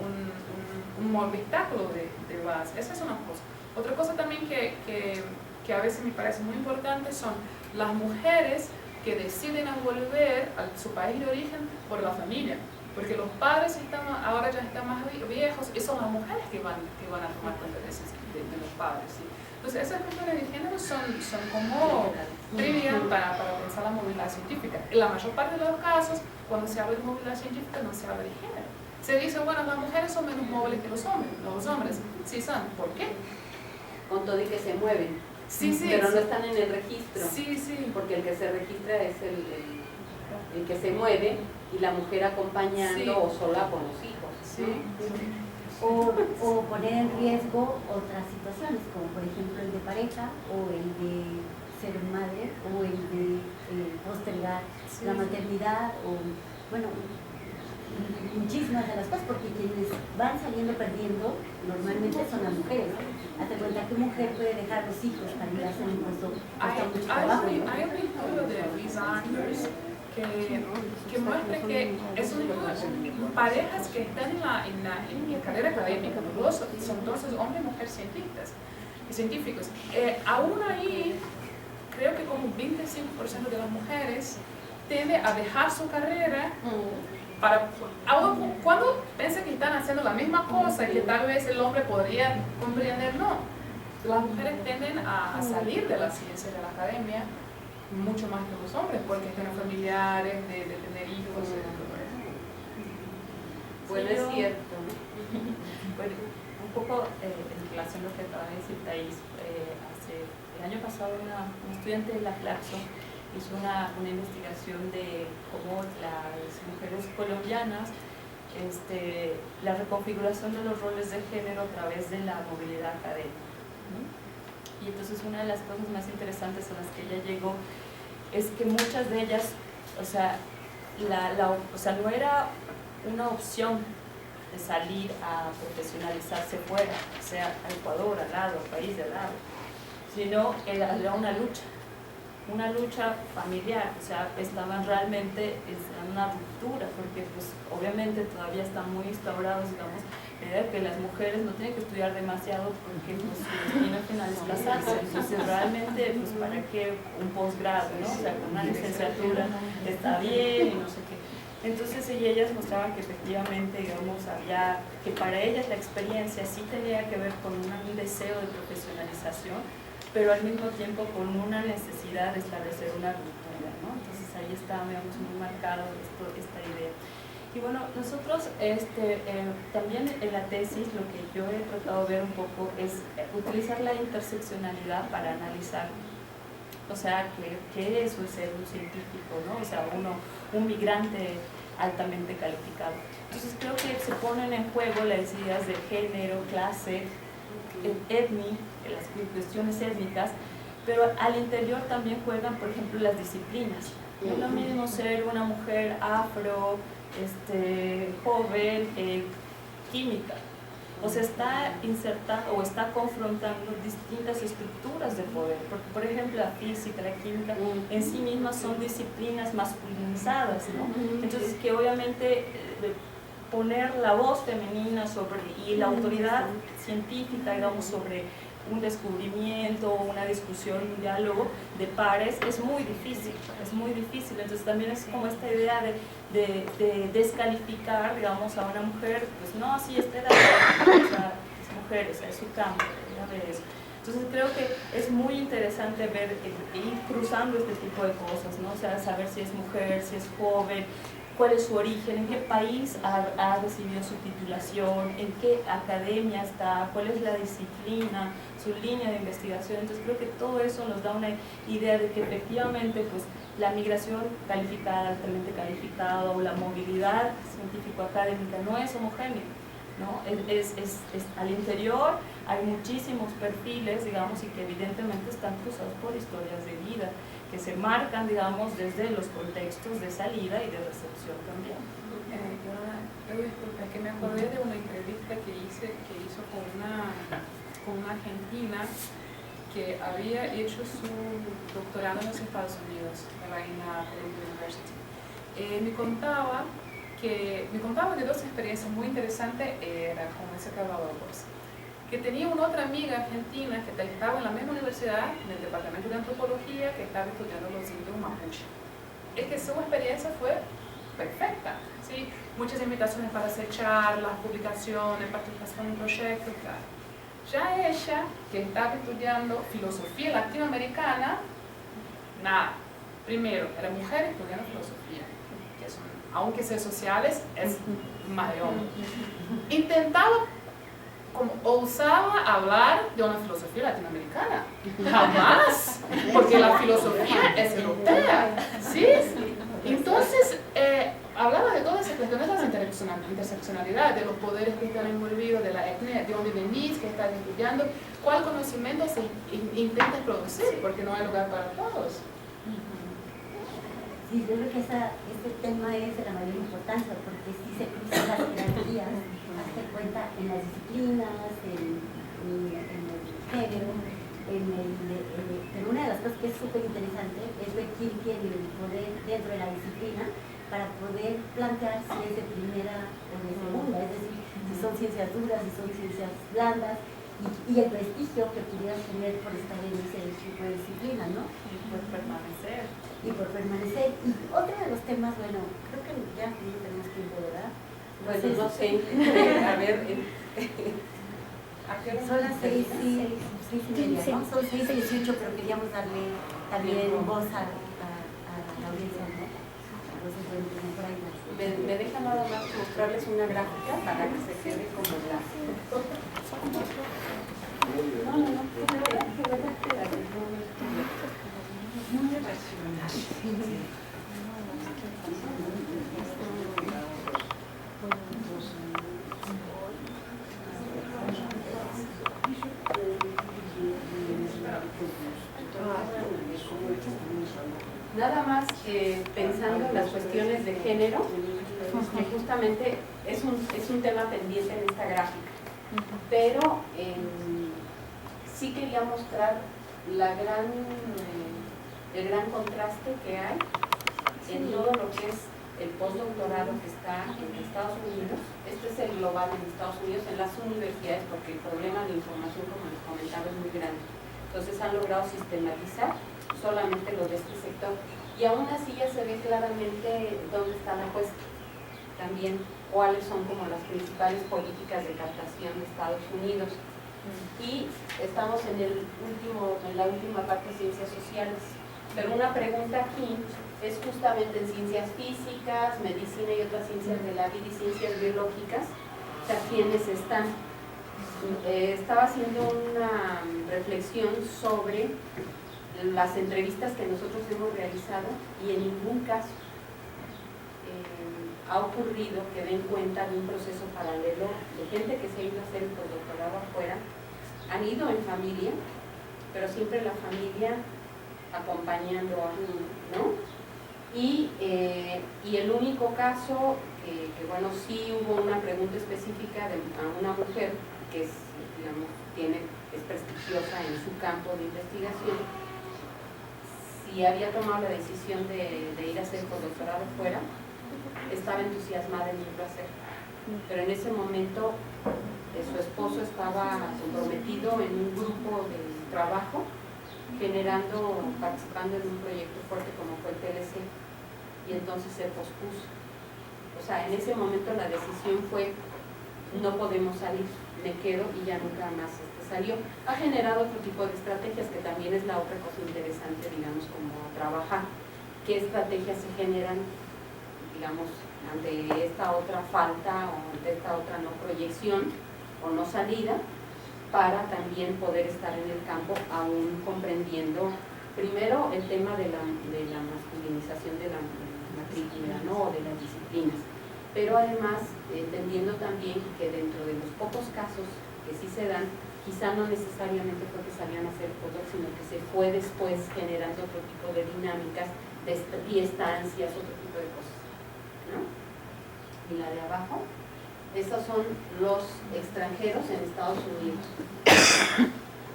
un obstáculo de base. Esa es una cosa. Otra cosa también que a veces me parece muy importante son las mujeres que deciden volver a su país de origen por la familia, porque los padres ahora ya están más viejos y son las mujeres que van a tomar cuenta de los padres. ¿Sí? Entonces esas cuestiones de género son como trivial para pensar la movilidad científica. En la mayor parte de los casos, cuando se habla de movilidad científica no se habla de género. Se dice, bueno, las mujeres son menos móviles que los hombres. Sí son. ¿Por qué?
Con todo y que se mueven.
Sí,
pero no están en el registro.
Sí.
Porque el que se registra es el que se mueve y la mujer acompañando o sola con los hijos.
Sí.
O poner en riesgo otras situaciones, como por ejemplo el de pareja, o el de ser madre, o el de postergar la maternidad, o bueno, muchísimas de las cosas, porque quienes van saliendo perdiendo normalmente son las mujeres. Hazte cuenta que mujer puede dejar los hijos para ir a hacer un puesto mucho trabajo.
Hay un estudio de Lisa Anders que muestra que es parejas que están en la carrera académica, los dos son entonces hombre y mujer científicos. Aún ahí, creo que como un 25% de las mujeres tiende a dejar su carrera cuando piensan que están haciendo la misma cosa y que tal vez el hombre podría comprender, no. Las mujeres tienden a salir de la ciencia, de la academia, mucho más que los hombres, porque tienen familiares, de tener hijos, y todo eso.
Bueno, es cierto.
Bueno, un poco en relación a lo que acaba de decir Thais, el año pasado una estudiante de la Claxo hizo una investigación de cómo las mujeres colombianas, la reconfiguración de los roles de género a través de la movilidad académica. Y entonces una de las cosas más interesantes a las que ella llegó es que muchas de ellas, o sea, no era una opción de salir a profesionalizarse fuera, sea a Ecuador, al lado, al país de al lado, sino era una lucha familiar, o sea, estaban realmente en una ruptura, porque pues obviamente todavía están muy instaurados, digamos, que las mujeres no tienen que estudiar demasiado porque pues, su destino final es casarse. Entonces realmente, pues para qué un posgrado, ¿no? O sea, con una licenciatura está bien y no sé qué. Entonces ellas mostraban que efectivamente, digamos, que para ellas la experiencia sí tenía que ver con un deseo de profesionalización, pero al mismo tiempo con una necesidad de establecer una ruptura, ¿no? Entonces ahí está, digamos, muy marcado esta idea. Y bueno, nosotros también en la tesis lo que yo he tratado de ver un poco es utilizar la interseccionalidad para analizar, o sea, qué es ser un científico, ¿no? O sea, un migrante altamente calificado. Entonces creo que se ponen en juego las ideas de género, clase, las cuestiones étnicas, pero al interior también juegan, por ejemplo, las disciplinas. No es lo mismo ser una mujer afro, joven, química. O sea, está insertando o está confrontando distintas estructuras de poder. Porque, por ejemplo, la física, la química, en sí mismas son disciplinas masculinizadas, ¿no? Entonces, que obviamente poner la voz femenina y la autoridad científica, digamos, sobre un descubrimiento, una discusión, un diálogo de pares, es muy difícil, entonces también es como esta idea de descalificar, digamos, a una mujer, pues no, sí, esta edad, o sea, es mujer, o sea, es su campo, ella ve eso. Entonces creo que es muy interesante ver, ir cruzando este tipo de cosas, ¿no? O sea, saber si es mujer, si es joven, cuál es su origen, en qué país ha recibido su titulación, en qué academia está, cuál es la disciplina, su línea de investigación. Entonces creo que todo eso nos da una idea de que efectivamente pues, la migración calificada, altamente calificada o la movilidad científico-académica no es homogénea, ¿no? Es al interior hay muchísimos perfiles, digamos, y que evidentemente están cruzados por historias de vida que se marcan, digamos, desde los contextos de salida y de recepción también.
Disculpa, que me acordé de una entrevista que hizo con una argentina que había hecho su doctorado en los Estados Unidos, en la Columbia University. Me contaba que dos experiencias muy interesantes era con ese trabajador, que tenía una otra amiga argentina que estaba en la misma universidad, en el departamento de antropología, que estaba estudiando los indios mapuche. Es que su experiencia fue perfecta, ¿sí? Muchas invitaciones para hacer charlas, publicaciones, participación en proyectos, claro. Ya ella, que estaba estudiando filosofía latinoamericana, nada. Primero, era mujer estudiando filosofía, que son, aunque sea sociales, es más de hombre. Intentaba como osaba hablar de una filosofía latinoamericana. Jamás, porque la filosofía es europea, ¿sí? Entonces, hablaba de todas esas cuestiones de la interseccionalidad, de los poderes que están envolvidos, de la etnia, de dónde venís, que estás estudiando, cuál conocimiento se intenta producir, porque no hay lugar para todos.
Sí, yo creo que este tema es de la mayor importancia, porque sí se cruzan las jerarquías, hazte cuenta, en las disciplinas, en el género, pero una de las cosas que es súper interesante es ver quién tiene el poder dentro de la disciplina para poder plantear si es de primera o de segunda, es decir, si son ciencias duras, si son ciencias blandas, y el prestigio que pudieras tener por estar en ese tipo de disciplina, ¿no?
Y por permanecer.
Y otro de los temas, bueno, creo que ya no tenemos tiempo, ¿verdad?
Pues no sé, a ver,
son las 6:30, ¿no? Son 6:18, pero queríamos darle también voz a la audiencia, ¿no? Entonces, bueno, por ahí más.
Me deja nada más mostrarles una gráfica para que se quede como la... Nada más pensando en las cuestiones de género, que justamente es un tema pendiente en esta gráfica, pero sí quería mostrar el gran contraste que hay en todo lo que es el postdoctorado que está en Estados Unidos. Este es el global en Estados Unidos, en las universidades, porque el problema de la información, como les comentaba, es muy grande. Entonces han logrado sistematizar solamente lo de este sector, y aún así ya se ve claramente dónde está la apuesta, también cuáles son como las principales políticas de captación de Estados Unidos. Y estamos en la última parte de ciencias sociales, pero una pregunta aquí es justamente en ciencias físicas, medicina y otras ciencias de la vida y ciencias biológicas, o sea, ¿quiénes están? Estaba haciendo una reflexión sobre las entrevistas que nosotros hemos realizado, y en ningún caso ha ocurrido que den cuenta de un proceso paralelo de gente que se ha ido a hacer el postdoctorado afuera. Han ido en familia, pero siempre la familia acompañando a uno, ¿no? Y el único caso que bueno, sí hubo una pregunta específica a una mujer que es, digamos, es prestigiosa en su campo de investigación, si había tomado la decisión de ir a hacer postdoctorado fuera, estaba entusiasmada en irlo a hacer, pero en ese momento su esposo estaba comprometido en un grupo de trabajo, participando en un proyecto fuerte como fue el TLC, y entonces se pospuso. O sea, en ese momento la decisión fue, no podemos salir, me quedo, y ya nunca más salió. Ha generado otro tipo de estrategias, que también es la otra cosa interesante, digamos, como trabajar. ¿Qué estrategias se generan, digamos, ante esta otra falta o ante esta otra no proyección o no salida, para también poder estar en el campo, aún comprendiendo primero el tema de la masculinización de la matrícula, ¿no?, o de las disciplinas, pero además entendiendo también que dentro de los pocos casos que sí se dan, quizá no necesariamente fue que salían a hacer cosas, sino que se fue después generando otro tipo de dinámicas y estancias, otro tipo de cosas, ¿no? Y la de abajo, estos son los extranjeros en Estados Unidos.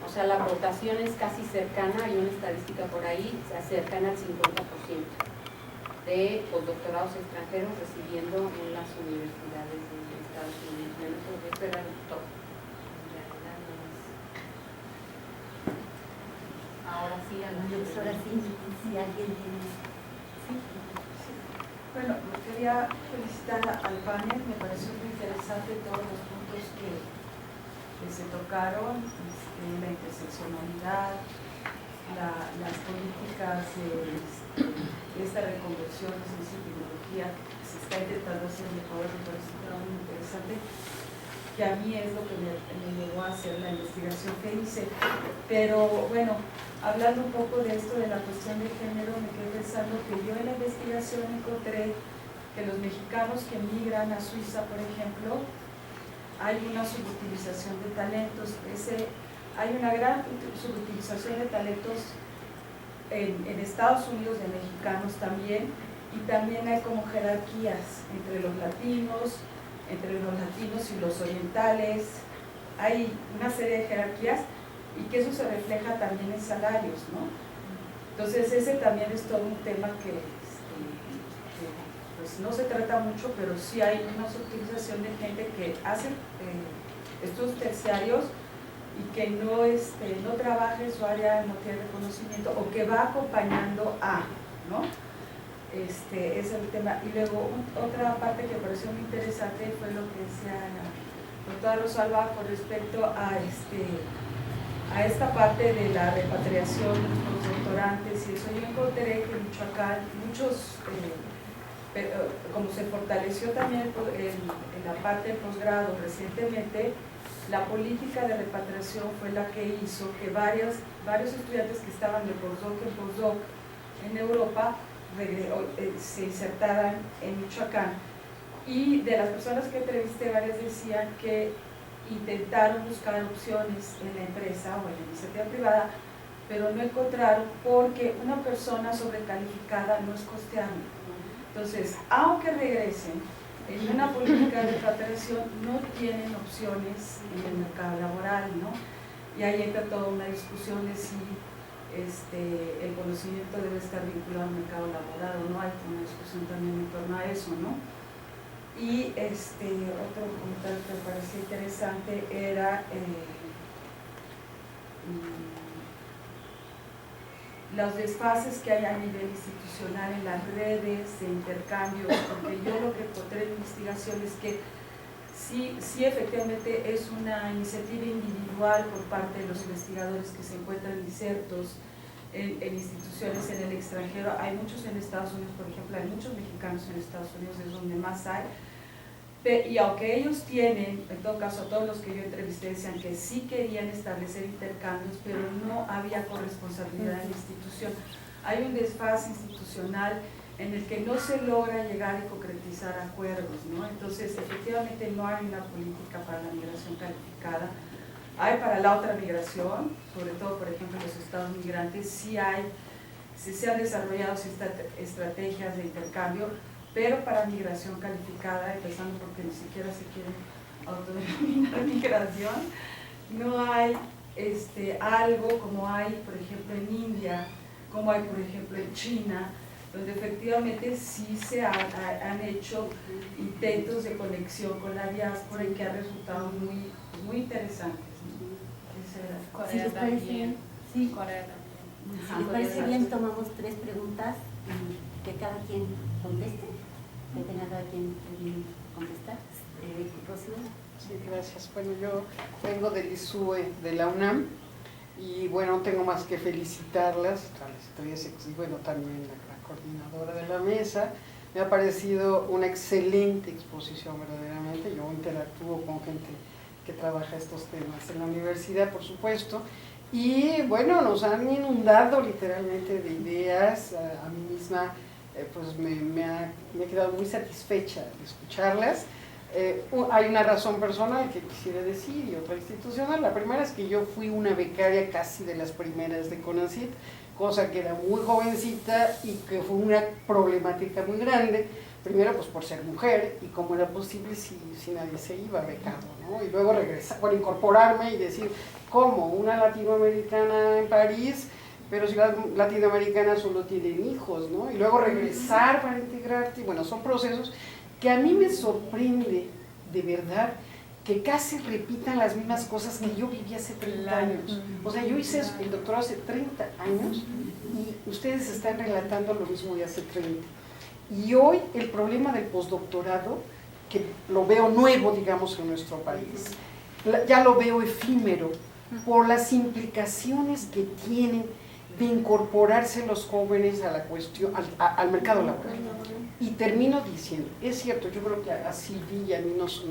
O sea, la aportación es casi cercana, hay una estadística por ahí, se acercan al 50% de postdoctorados extranjeros recibiendo en las universidades de Estados Unidos. Esto era todo. Ahora sí, a la
doctora, sí, si alguien tiene... Sí.
Bueno, quería felicitar al panel, me pareció muy interesante todos los puntos que se tocaron, la interseccionalidad, las políticas de esta reconversión de ciencia y tecnología que se está intentando hacer en Ecuador, me pareció muy interesante, que a mí es lo que me llevó a hacer la investigación que hice. Pero bueno, hablando un poco de esto de la cuestión de género, me quedé pensando que yo en la investigación encontré que los mexicanos que migran a Suiza, por ejemplo, hay una subutilización de talentos. Hay una gran subutilización de talentos en Estados Unidos de mexicanos también, y también hay como jerarquías entre los latinos y los orientales. Hay una serie de jerarquías, y que eso se refleja también en salarios, ¿no? Entonces ese también es todo un tema que pues no se trata mucho, pero sí hay una subutilización de gente que hace estudios terciarios y que no trabaja en su área, no tiene reconocimiento, o que va acompañando a, ¿no? Ese es el tema. Y luego otra parte que me pareció muy interesante fue lo que decía la doctora Rosalba con respecto a esta parte de la repatriación de los doctorantes, y eso. Yo encontré que en Michoacán muchos, como se fortaleció también en la parte del posgrado recientemente, la política de repatriación fue la que hizo que varios estudiantes que estaban de postdoc en Europa se insertaran en Michoacán. Y de las personas que entrevisté, varias decían que intentaron buscar opciones en la empresa o en la iniciativa privada, pero no encontraron, porque una persona sobrecalificada no es costeable. Entonces, aunque regresen en una política de repatriación, no tienen opciones en el mercado laboral, ¿no? Y ahí entra toda una discusión de si el conocimiento debe estar vinculado al mercado laboral o no. Hay una discusión también en torno a eso, ¿no? Y otro comentario que me pareció interesante era los desfases que hay a nivel institucional en las redes de intercambio, porque yo lo que encontré en investigación es que sí efectivamente es una iniciativa individual por parte de los investigadores que se encuentran insertos en instituciones en el extranjero. Hay muchos en Estados Unidos, por ejemplo, hay muchos mexicanos en Estados Unidos, es donde más hay. Y aunque ellos tienen, en todo caso, todos los que yo entrevisté decían que sí querían establecer intercambios, pero no había corresponsabilidad en la institución. Hay un desfase institucional en el que no se logra llegar y concretizar acuerdos, ¿no? Entonces, efectivamente, no hay una política para la migración calificada. Hay para la otra migración, sobre todo, por ejemplo, en los estados migrantes, sí se han desarrollado estrategias de intercambio, pero para migración calificada, empezando porque ni siquiera se quiere autodenominar migración, no hay algo como hay, por ejemplo, en India, como hay, por ejemplo, en China, donde efectivamente sí se han hecho intentos de conexión con la diáspora y que ha resultado muy muy interesantes.
Si les parece bien, sí.
Corea también.
Si les parece bien, tomamos 3 preguntas que cada quien conteste, que tenga cada quien contestar. Rocío.
Sí, gracias. Bueno, yo vengo del ISUE de la UNAM y bueno, no tengo más que felicitarlas, y bueno, también la coordinadora de la mesa. Me ha parecido una excelente exposición verdaderamente. Yo interactúo con gente que trabaja estos temas en la universidad, por supuesto, y bueno, nos han inundado literalmente de ideas. A mí misma pues me he quedado muy satisfecha de escucharlas. Hay una razón personal que quisiera decir y otra institucional. La primera es que yo fui una becaria casi de las primeras de CONACYT, cosa que era muy jovencita y que fue una problemática muy grande. Primero pues por ser mujer y cómo era posible si nadie se iba becado, ¿no? Y luego regresar, bueno, incorporarme y decir, ¿cómo? Una latinoamericana en París, pero si las latinoamericanas solo tienen hijos, ¿no? Y luego regresar para integrarte, y bueno, son procesos que a mí me sorprende de verdad que casi repitan las mismas cosas que yo viví hace 30 años. O sea, yo hice el doctorado hace 30 años y ustedes están relatando lo mismo de hace 30. Y hoy el problema del postdoctorado, que lo veo nuevo, digamos, en nuestro país, ya lo veo efímero por las implicaciones que tienen de incorporarse los jóvenes a la cuestión, al mercado laboral. Y termino diciendo, es cierto, yo creo que a Silvi y a mí nos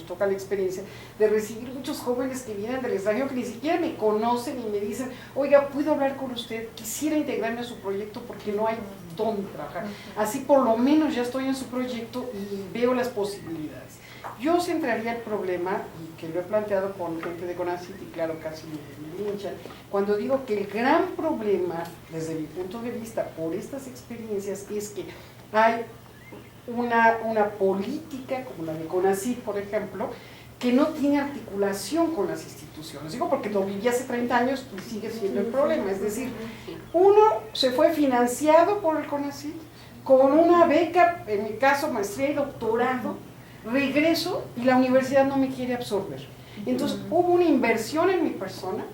toca la experiencia de recibir muchos jóvenes que vienen del extranjero que ni siquiera me conocen y me dicen, oiga, ¿puedo hablar con usted? Quisiera integrarme a su proyecto porque no hay dónde trabajar. Así por lo menos ya estoy en su proyecto y veo las posibilidades. Yo centraría el problema, y que lo he planteado con gente de CONACYT, y claro, casi me linchan, cuando digo que el gran problema, desde mi punto de vista, por estas experiencias, es que hay una política, como la de CONACYT, por ejemplo, que no tiene articulación con las instituciones. Digo porque lo viví hace 30 años y sigue siendo el problema. Es decir, uno se fue financiado por el CONACYT, con una beca, en mi caso maestría y doctorado, regreso y la universidad no me quiere absorber. Entonces hubo una inversión en mi persona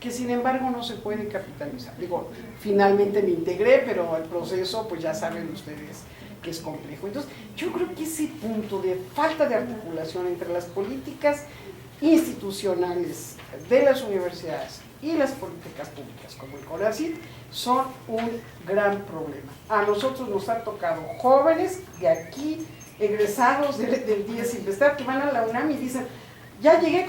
que sin embargo no se puede capitalizar. Digo, finalmente me integré, pero el proceso, pues ya saben ustedes que es complejo. Entonces, yo creo que ese punto de falta de articulación entre las políticas institucionales de las universidades y las políticas públicas, como el CONACYT, son un gran problema. A nosotros nos han tocado jóvenes de aquí, egresados del 10 Silvestre, que van a la UNAM y dicen, ya llegué